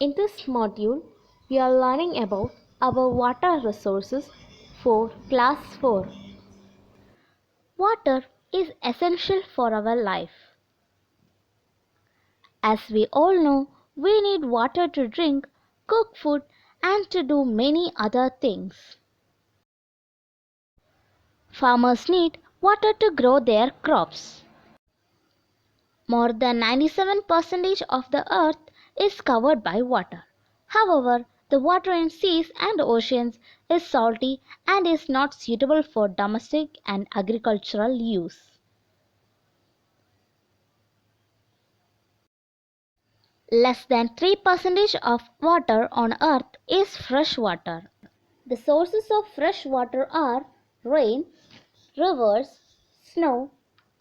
In this module, we are learning about our water resources for Class 4. Water is essential for our life. As we all know, we need water to drink, cook food, and to do many other things. Farmers need water to grow their crops. More than 97% of the earth is covered by water. However, the water in seas and oceans is salty and is not suitable for domestic and agricultural use. Less than 3% of water on earth is fresh water. The sources of fresh water are rain, rivers, snow,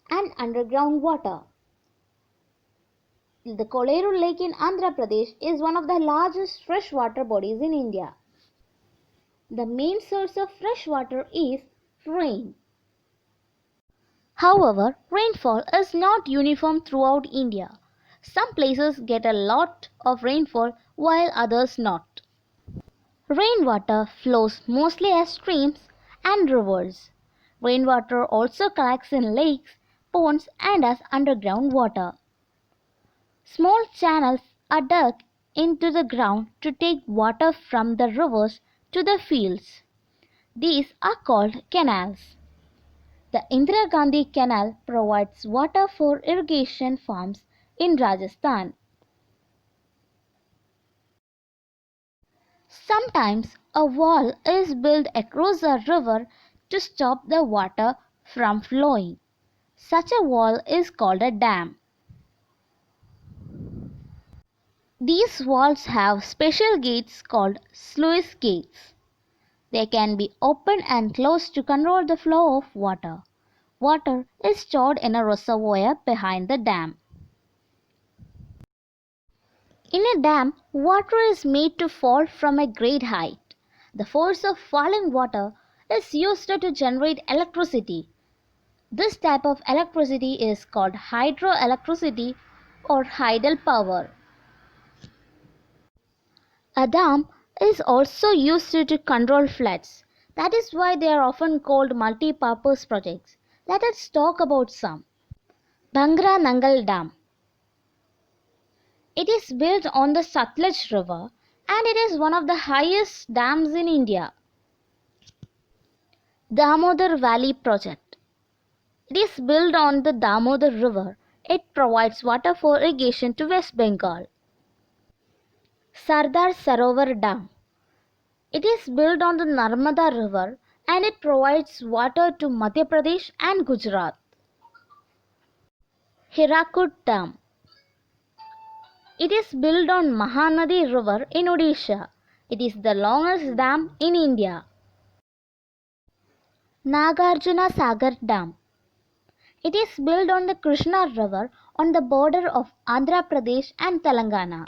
and underground water. The Koleru Lake in Andhra Pradesh is one of the largest freshwater bodies in India. The main source of fresh water is rain. However, rainfall is not uniform throughout India. Some places get a lot of rainfall while others not. Rainwater flows mostly as streams and rivers. Rainwater also collects in lakes, ponds and as underground water. Small channels are dug into the ground to take water from the rivers to the fields. These are called canals. The Indira Gandhi Canal provides water for irrigation farms in Rajasthan. Sometimes a wall is built across a river to stop the water from flowing. Such a wall is called a dam. These walls have special gates called sluice gates. They can be opened and closed to control the flow of water. Water is stored in a reservoir behind the dam. In a dam, water is made to fall from a great height. The force of falling water is used to generate electricity. This type of electricity is called hydroelectricity or tidal power. A dam is also used to control floods. That is why they are often called multi-purpose projects. Let us talk about some. Bhangra Nangal Dam. It is built on the Satluj River and it is one of the highest dams in India. Damodar Valley Project. It is built on the Damodar River. It provides water for irrigation to West Bengal. Sardar Sarovar Dam. It is built on the Narmada River and it provides water to Madhya Pradesh and Gujarat. Hirakud Dam. It is built on Mahanadi River in Odisha. It is the longest dam in India. Nagarjuna Sagar Dam. It is built on the Krishna River on the border of Andhra Pradesh and Telangana.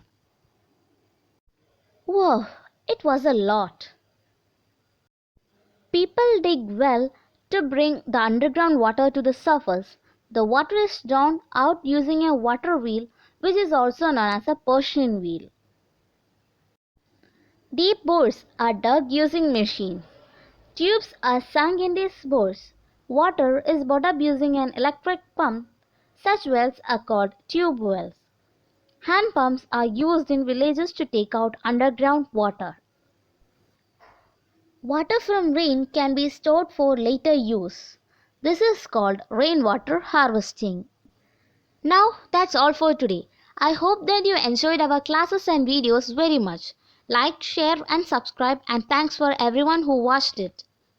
Whoa, it was a lot. People dig well to bring the underground water to the surface. The water is drawn out using a water wheel, which is also known as a Persian wheel. Deep bores are dug using machines. Tubes are sunk in these bores. Water is brought up using an electric pump. Such wells are called tube wells. Hand pumps are used in villages to take out underground water. Water from rain can be stored for later use. This is called rainwater harvesting. Now that's all for today. I hope that you enjoyed our classes and videos very much. Like, share and subscribe, and thanks for everyone who watched it.